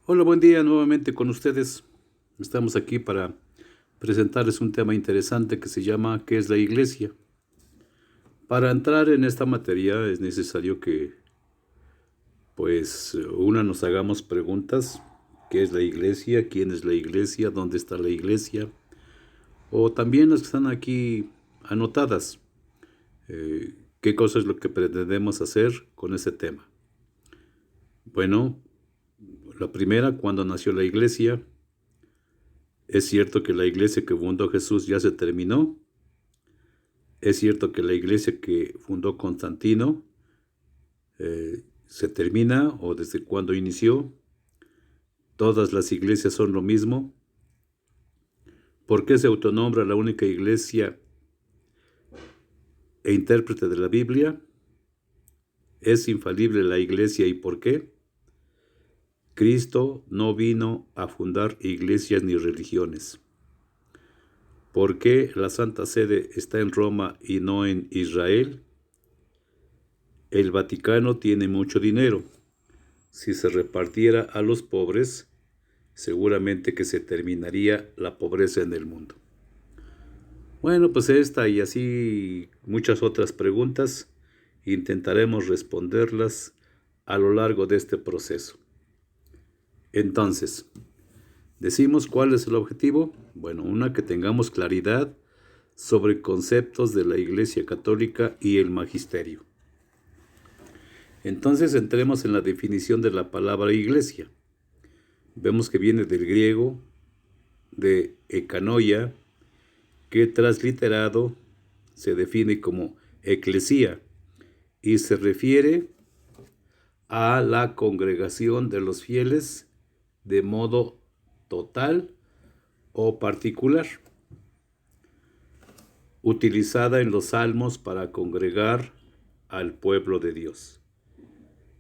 Hola, buen día nuevamente con ustedes. Estamos aquí para presentarles un tema interesante que se llama ¿qué es la iglesia? Para entrar en esta materia es necesario que nos hagamos preguntas. ¿Qué es la iglesia? ¿Quién es la iglesia? ¿Dónde está la iglesia? O también las que están aquí anotadas. ¿Qué cosa es lo que pretendemos hacer con ese tema? Bueno, la primera, cuando nació la iglesia. Es cierto que la iglesia que fundó Jesús ya se terminó. Es cierto que la iglesia que fundó Constantino se termina o desde cuando inició. Todas las iglesias son lo mismo. ¿Por qué se autonombra la única iglesia e intérprete de la Biblia? ¿Es infalible la iglesia y por qué? Cristo no vino a fundar iglesias ni religiones. ¿Por qué la Santa Sede está en Roma y no en Israel? El Vaticano tiene mucho dinero. Si se repartiera a los pobres, seguramente que se terminaría la pobreza en el mundo. Bueno, pues esta y así muchas otras preguntas intentaremos responderlas a lo largo de este proceso. Entonces, ¿decimos cuál es el objetivo? Bueno, que tengamos claridad sobre conceptos de la Iglesia Católica y el magisterio. Entonces entremos en la definición de la palabra iglesia. Vemos que viene del griego, de ekanoia, que transliterado se define como eclesía y se refiere a la congregación de los fieles de modo total o particular, utilizada en los salmos para congregar al pueblo de Dios.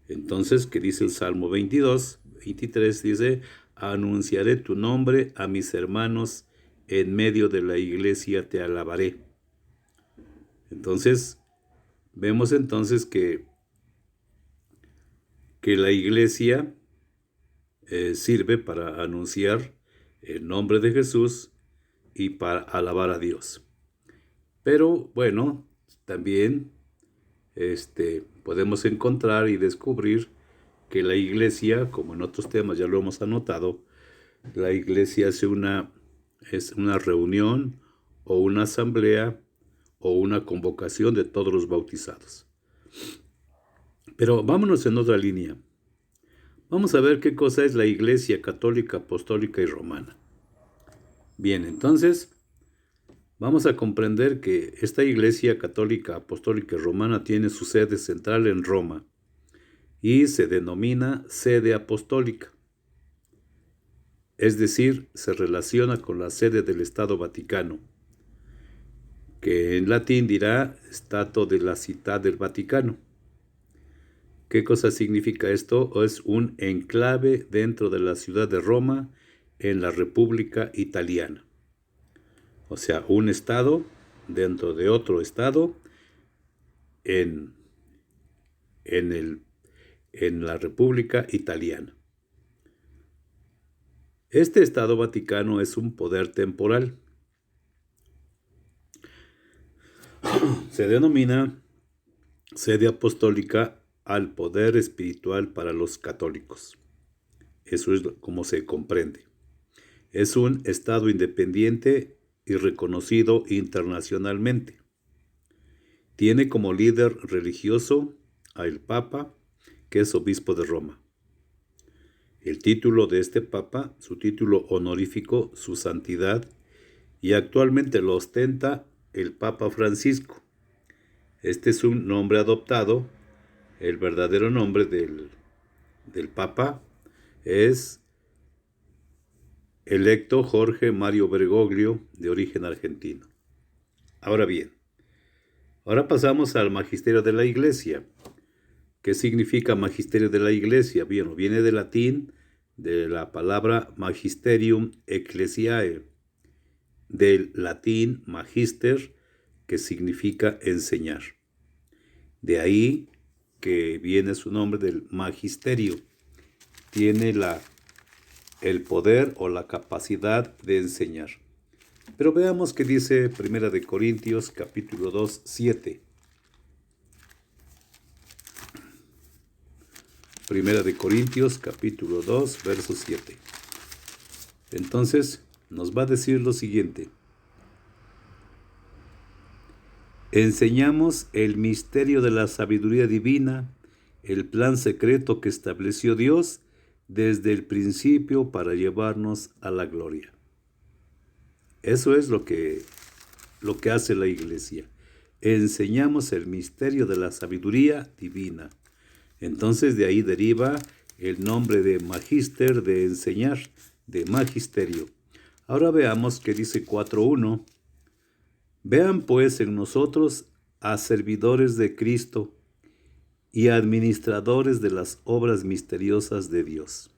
Entonces, ¿qué dice el Salmo 22? 23 dice, anunciaré tu nombre a mis hermanos, en medio de la iglesia te alabaré. Entonces, vemos entonces que la iglesia sirve para anunciar el nombre de Jesús y para alabar a Dios. Pero bueno, también podemos encontrar y descubrir que la iglesia, como en otros temas ya lo hemos anotado, la iglesia es una reunión o una asamblea o una convocación de todos los bautizados. Pero vámonos en otra línea. Vamos a ver qué cosa es la Iglesia Católica, Apostólica y Romana. Bien, entonces vamos a comprender que esta Iglesia Católica, Apostólica y Romana tiene su sede central en Roma y se denomina sede apostólica. Es decir, se relaciona con la sede del Estado Vaticano, que en latín dirá Stato della Città del Vaticano. ¿Qué cosa significa esto? Es un enclave dentro de la ciudad de Roma en la República Italiana. O sea, un estado dentro de otro estado en la República Italiana. Este Estado Vaticano es un poder temporal. Se denomina sede apostólica al poder espiritual para los católicos. Eso es como se comprende. Es un Estado independiente y reconocido internacionalmente. Tiene como líder religioso al Papa, que es obispo de Roma. El título de este Papa, su título honorífico, su santidad, y actualmente lo ostenta el Papa Francisco. Este es un nombre adoptado. El verdadero nombre del Papa es electo Jorge Mario Bergoglio, de origen argentino. Ahora bien, ahora pasamos al magisterio de la Iglesia. ¿Qué significa magisterio de la Iglesia? Bien, viene del latín, de la palabra magisterium ecclesiae, del latín magister, que significa enseñar. De ahí que viene su nombre del magisterio. Tiene la el poder o la capacidad de enseñar. Pero veamos qué dice 1 de Corintios capítulo 2, 7. 1 de Corintios capítulo 2, verso 7. Entonces nos va a decir lo siguiente. Enseñamos el misterio de la sabiduría divina, el plan secreto que estableció Dios desde el principio para llevarnos a la gloria. Eso es lo que hace la iglesia. Enseñamos el misterio de la sabiduría divina. Entonces de ahí deriva el nombre de magíster, de enseñar, de magisterio. Ahora veamos qué dice 4.1. Vean pues en nosotros a servidores de Cristo y administradores de las obras misteriosas de Dios.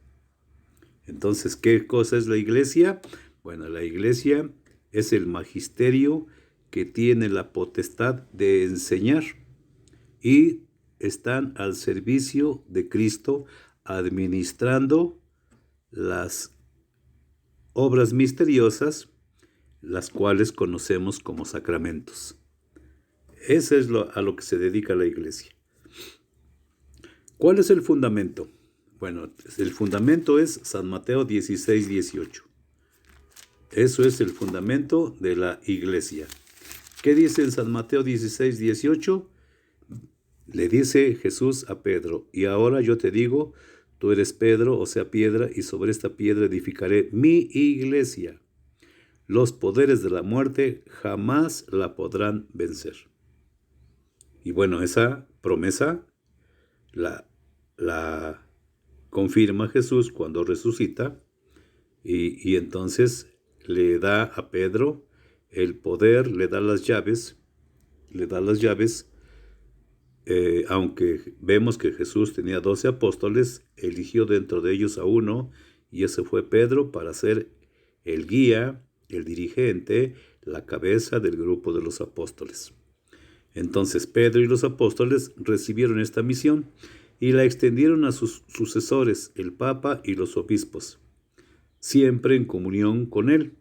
Entonces, ¿qué cosa es la iglesia? Bueno, la iglesia es el magisterio que tiene la potestad de enseñar y están al servicio de Cristo administrando las obras misteriosas, las cuales conocemos como sacramentos. Eso es a lo que se dedica la iglesia. ¿Cuál es el fundamento? Bueno, el fundamento es San Mateo 16, 18. Eso es el fundamento de la iglesia. ¿Qué dice en San Mateo 16, 18? Le dice Jesús a Pedro, y ahora yo te digo, tú eres Pedro, o sea, piedra, y sobre esta piedra edificaré mi iglesia. Los poderes de la muerte jamás la podrán vencer. Y bueno, esa promesa la confirma Jesús cuando resucita y entonces le da a Pedro el poder, le da las llaves, aunque vemos que Jesús tenía 12 apóstoles, eligió dentro de ellos a uno y ese fue Pedro para ser el guía, el dirigente, la cabeza del grupo de los apóstoles. Entonces Pedro y los apóstoles recibieron esta misión y la extendieron a sus sucesores, el Papa y los obispos, siempre en comunión con él,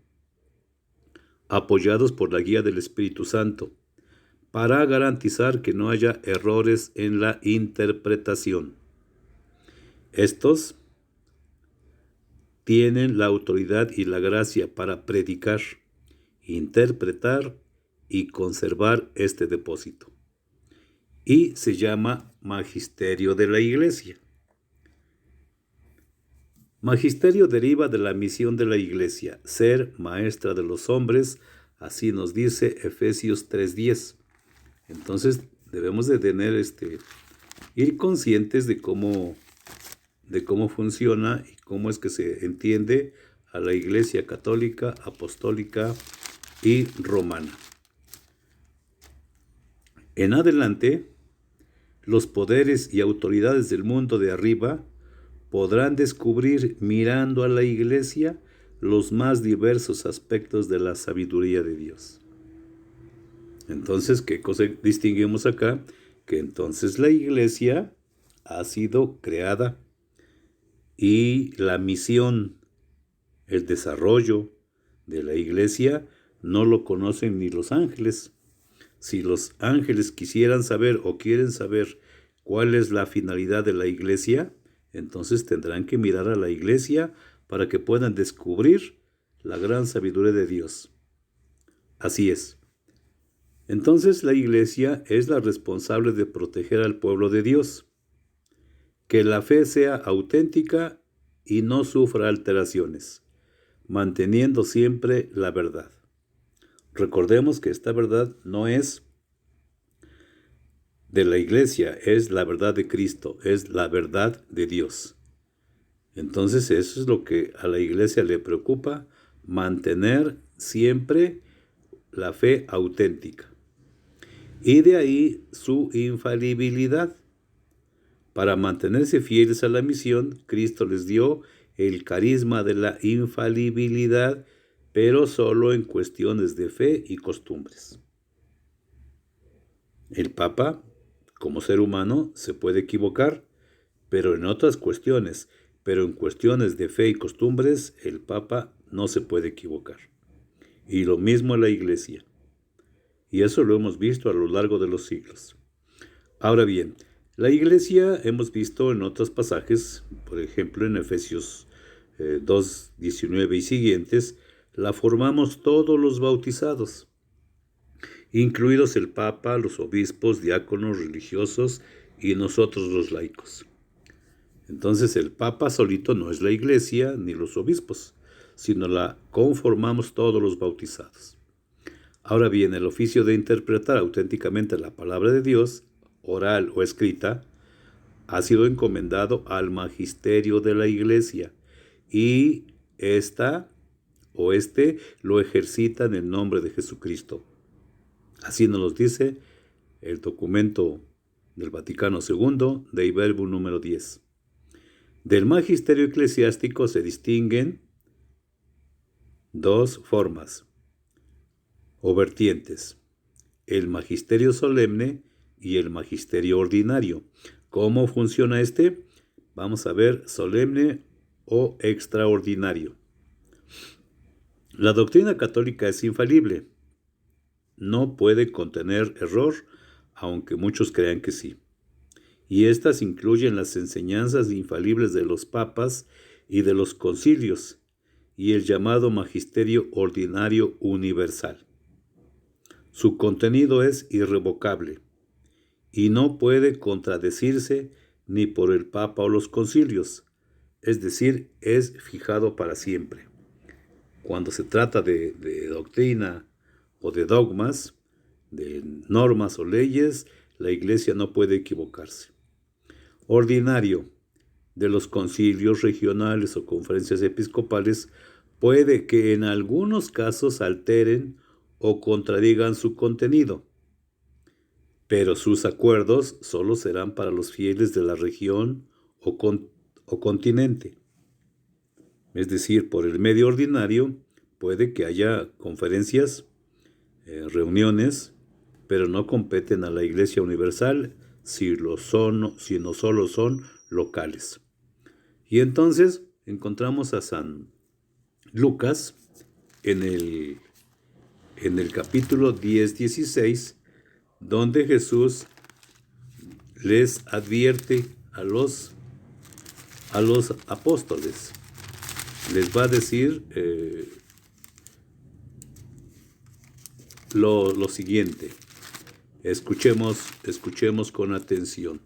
apoyados por la guía del Espíritu Santo, para garantizar que no haya errores en la interpretación. Estos tienen la autoridad y la gracia para predicar, interpretar y conservar este depósito. Y se llama magisterio de la iglesia. Magisterio deriva de la misión de la iglesia, ser maestra de los hombres, así nos dice Efesios 3:10. Entonces debemos de tener ir conscientes de cómo funciona y cómo es que se entiende a la iglesia católica, apostólica y romana. En adelante, los poderes y autoridades del mundo de arriba podrán descubrir, mirando a la iglesia, los más diversos aspectos de la sabiduría de Dios. Entonces, ¿qué cosa distinguimos acá? Que entonces la iglesia ha sido creada y la misión, el desarrollo de la iglesia no lo conocen ni los ángeles. Si los ángeles quisieran saber o quieren saber cuál es la finalidad de la iglesia, entonces tendrán que mirar a la iglesia para que puedan descubrir la gran sabiduría de Dios. Así es. Entonces la iglesia es la responsable de proteger al pueblo de Dios, que la fe sea auténtica y no sufra alteraciones, manteniendo siempre la verdad. Recordemos que esta verdad no es de la iglesia, es la verdad de Cristo, es la verdad de Dios. Entonces eso es lo que a la iglesia le preocupa, mantener siempre la fe auténtica. Y de ahí su infalibilidad. Para mantenerse fieles a la misión, Cristo les dio el carisma de la infalibilidad, pero solo en cuestiones de fe y costumbres. El Papa, como ser humano, se puede equivocar, pero en otras cuestiones. pero en cuestiones de fe y costumbres el Papa no se puede equivocar. Y lo mismo la Iglesia. Y eso lo hemos visto a lo largo de los siglos. Ahora bien, la Iglesia hemos visto en otros pasajes, por ejemplo en Efesios 2, 19 y siguientes, la formamos todos los bautizados, incluidos el Papa, los obispos, diáconos, religiosos y nosotros los laicos. Entonces el Papa solito no es la Iglesia ni los obispos, sino la conformamos todos los bautizados. Ahora bien, el oficio de interpretar auténticamente la palabra de Dios, oral o escrita, ha sido encomendado al magisterio de la Iglesia y esta o este lo ejercita en el nombre de Jesucristo. Así nos lo dice el documento del Vaticano II, Dei Verbum número 10. Del magisterio eclesiástico se distinguen dos formas o vertientes: el magisterio solemne y el magisterio ordinario. ¿Cómo funciona este? Vamos a ver: solemne o extraordinario. La doctrina católica es infalible. No puede contener error, aunque muchos crean que sí. Y estas incluyen las enseñanzas infalibles de los papas y de los concilios, y el llamado magisterio ordinario universal. Su contenido es irrevocable y no puede contradecirse ni por el Papa o los concilios, es decir, es fijado para siempre. Cuando se trata de doctrina o de dogmas, de normas o leyes, la Iglesia no puede equivocarse. Ordinario, de los concilios regionales o conferencias episcopales, puede que en algunos casos alteren o contradigan su contenido, pero sus acuerdos solo serán para los fieles de la región o continente. Es decir, por el medio ordinario puede que haya conferencias, reuniones, pero no competen a la Iglesia Universal si no solo son locales. Y entonces encontramos a San Lucas en el capítulo 10-16, donde Jesús les advierte a los apóstoles. Les va a decir lo siguiente. Escuchemos con atención.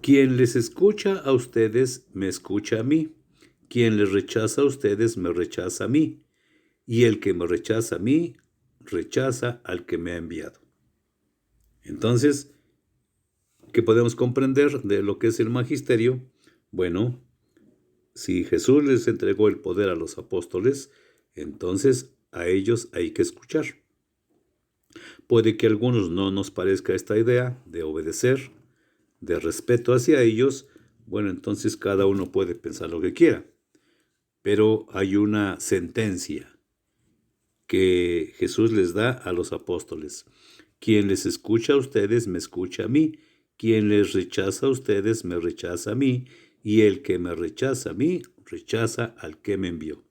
Quien les escucha a ustedes, me escucha a mí. Quien les rechaza a ustedes, me rechaza a mí. Y el que me rechaza a mí, rechaza al que me ha enviado. Entonces, ¿qué podemos comprender de lo que es el magisterio? Bueno, si Jesús les entregó el poder a los apóstoles, entonces a ellos hay que escuchar. Puede que a algunos no nos parezca esta idea de obedecer, de respeto hacia ellos. Bueno, entonces cada uno puede pensar lo que quiera. Pero hay una sentencia que Jesús les da a los apóstoles. Quien les escucha a ustedes, me escucha a mí. Quien les rechaza a ustedes, me rechaza a mí. Y el que me rechaza a mí, rechaza al que me envió.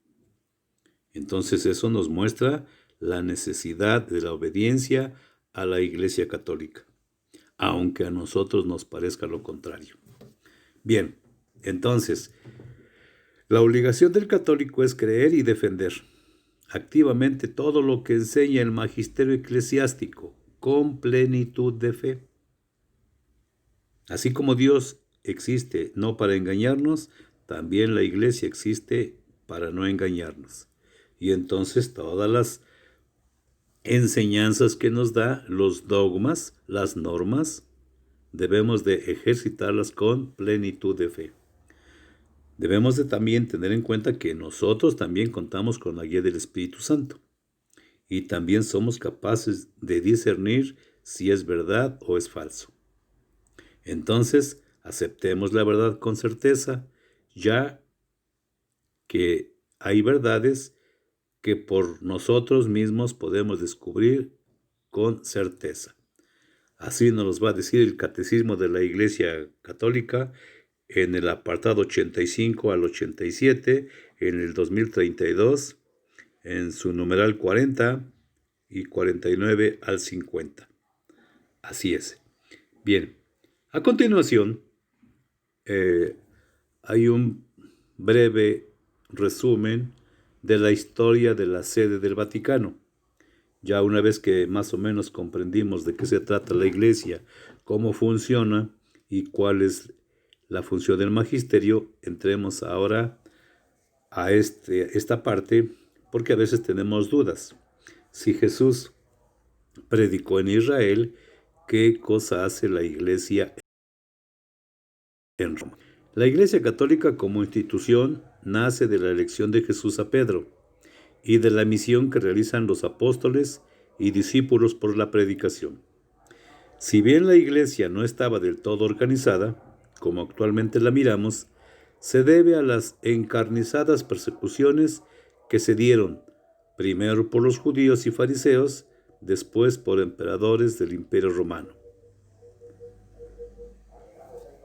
Entonces eso nos muestra la necesidad de la obediencia a la Iglesia Católica, aunque a nosotros nos parezca lo contrario. Bien, entonces, la obligación del católico es creer y defender activamente todo lo que enseña el magisterio eclesiástico, con plenitud de fe. Así como Dios existe no para engañarnos, también la Iglesia existe para no engañarnos. Y entonces todas las enseñanzas que nos da, los dogmas, las normas, debemos de ejercitarlas con plenitud de fe. Debemos de también tener en cuenta que nosotros también contamos con la guía del Espíritu Santo y también somos capaces de discernir si es verdad o es falso. Entonces, aceptemos la verdad con certeza, ya que hay verdades que por nosotros mismos podemos descubrir con certeza. Así nos los va a decir el Catecismo de la Iglesia Católica en el apartado 85 al 87, en el 2032, en su numeral 40 y 49 al 50. Así es. Bien, a continuación hay un breve resumen de la historia de la sede del Vaticano. Ya una vez que más o menos comprendimos de qué se trata la Iglesia, cómo funciona y cuál es la función del magisterio, entremos ahora a esta parte, porque a veces tenemos dudas. Si Jesús predicó en Israel, ¿qué cosa hace la Iglesia en Roma? La Iglesia Católica como institución nace de la elección de Jesús a Pedro y de la misión que realizan los apóstoles y discípulos por la predicación. Si bien la Iglesia no estaba del todo organizada, como actualmente la miramos, se debe a las encarnizadas persecuciones que se dieron, primero por los judíos y fariseos, después por emperadores del Imperio Romano.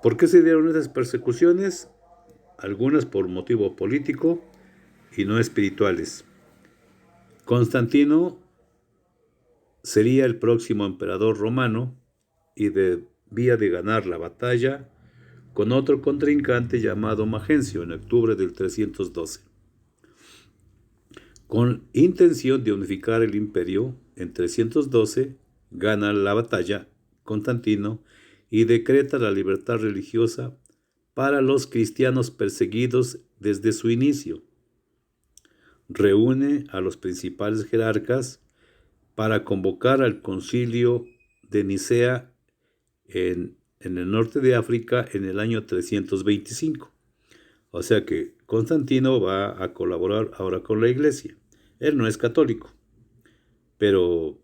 ¿Por qué se dieron esas persecuciones? Algunas por motivo político y no espirituales. Constantino sería el próximo emperador romano y debía de ganar la batalla con otro contrincante llamado Magencio en octubre del 312. Con intención de unificar el imperio, en 312 gana la batalla Constantino y decreta la libertad religiosa para los cristianos perseguidos desde su inicio. Reúne a los principales jerarcas para convocar al concilio de Nicea en el norte de África en el año 325. O sea que Constantino va a colaborar ahora con la Iglesia. Él no es católico, pero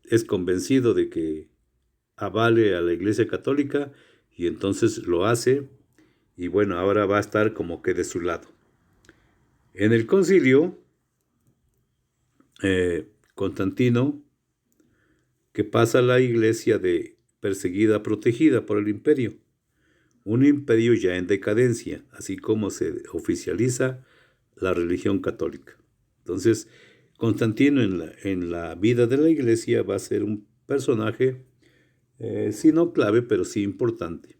es convencido de que avale a la Iglesia Católica y entonces lo hace, y bueno, ahora va a estar como que de su lado. En el concilio, Constantino, que pasa a la Iglesia de perseguida a protegida por el imperio, un imperio ya en decadencia, así como se oficializa la religión católica. Entonces, Constantino en la vida de la Iglesia va a ser un personaje, sí no clave, pero sí importante,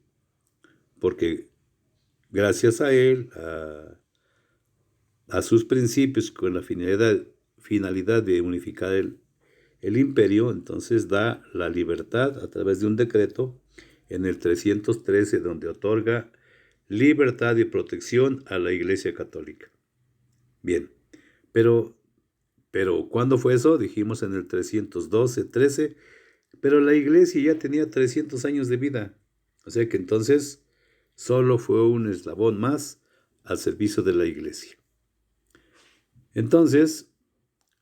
porque gracias a él, a sus principios, con la finalidad de unificar el imperio, entonces da la libertad a través de un decreto en el 313, donde otorga libertad y protección a la Iglesia Católica. Bien, pero ¿cuándo fue eso? Dijimos en el 312, 13, pero la Iglesia ya tenía 300 años de vida. O sea que entonces solo fue un eslabón más al servicio de la Iglesia. Entonces,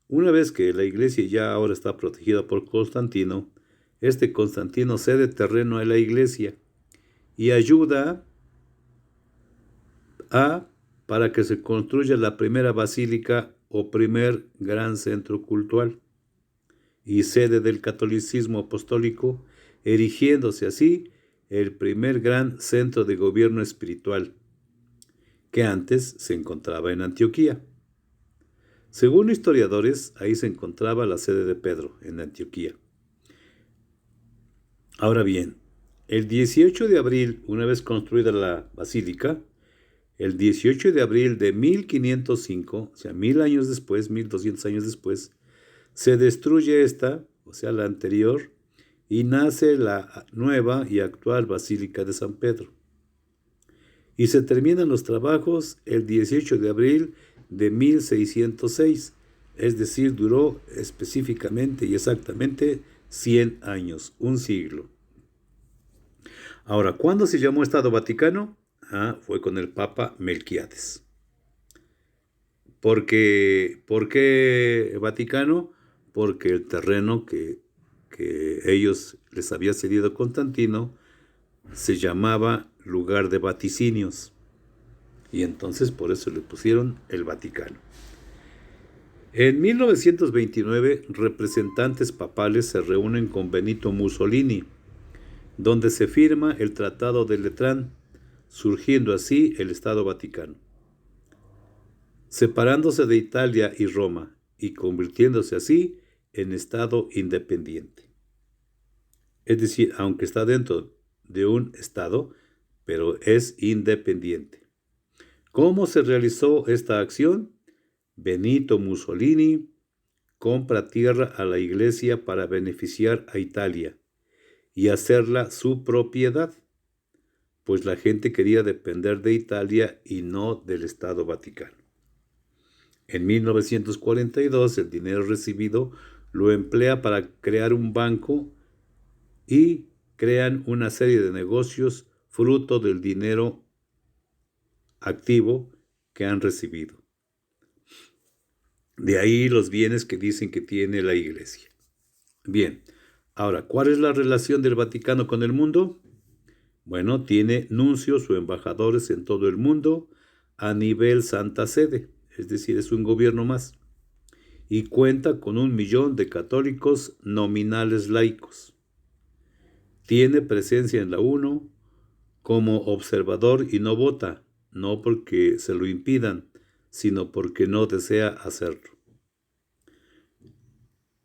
una vez que la Iglesia ya ahora está protegida por Constantino, este Constantino cede terreno a la Iglesia y ayuda para que se construya la primera basílica o primer gran centro cultural y sede del catolicismo apostólico, erigiéndose así el primer gran centro de gobierno espiritual, que antes se encontraba en Antioquía. Según historiadores, ahí se encontraba la sede de Pedro, en Antioquía. Ahora bien, el 18 de abril, una vez construida la basílica, el 18 de abril de 1505, o sea, 1000 años después, 1200 años después, se destruye esta, o sea, la anterior, y nace la nueva y actual Basílica de San Pedro. Y se terminan los trabajos el 18 de abril de 1606, es decir, duró específicamente y exactamente 100 años, un siglo. Ahora, ¿cuándo se llamó Estado Vaticano? Fue con el Papa Melquiades. ¿Por qué Vaticano? Porque el terreno que ellos les había cedido a Constantino se llamaba lugar de vaticinios. Y entonces por eso le pusieron el Vaticano. En 1929, representantes papales se reúnen con Benito Mussolini donde se firma el Tratado de Letrán, surgiendo así el Estado Vaticano. Separándose de Italia y Roma y convirtiéndose así en Estado independiente. Es decir, aunque está dentro de un Estado, pero es independiente. ¿Cómo se realizó esta acción? Benito Mussolini compra tierra a la Iglesia para beneficiar a Italia y hacerla su propiedad, pues la gente quería depender de Italia y no del Estado Vaticano. En 1942, el dinero recibido lo emplea para crear un banco y crean una serie de negocios fruto del dinero activo que han recibido. De ahí los bienes que dicen que tiene la Iglesia. Bien, ahora, ¿cuál es la relación del Vaticano con el mundo? Bueno, tiene nuncios o embajadores en todo el mundo a nivel Santa Sede, es decir, es un gobierno más, y cuenta con 1 millón de católicos nominales laicos. Tiene presencia en la ONU como observador y no vota, no porque se lo impidan, sino porque no desea hacerlo.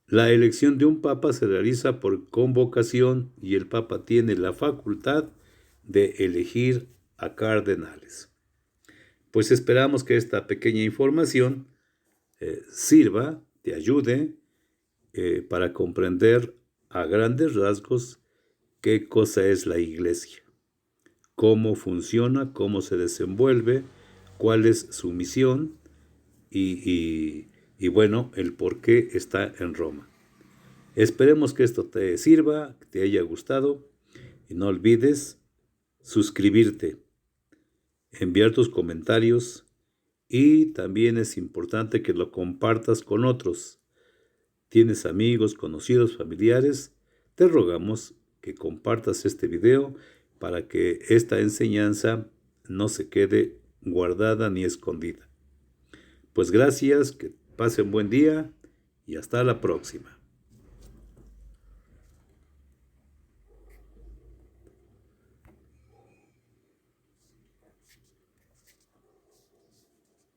La elección de un papa se realiza por convocación y el papa tiene la facultad de elegir a cardenales. Pues esperamos que esta pequeña información sirva, te ayude para comprender a grandes rasgos qué cosa es la Iglesia, cómo funciona, cómo se desenvuelve, cuál es su misión y bueno, el por qué está en Roma. Esperemos que esto te sirva, que te haya gustado y no olvides suscribirte, enviar tus comentarios y también es importante que lo compartas con otros. ¿Tienes amigos, conocidos, familiares? Te rogamos que compartas este video para que esta enseñanza no se quede guardada ni escondida. Pues gracias, que pasen buen día y hasta la próxima.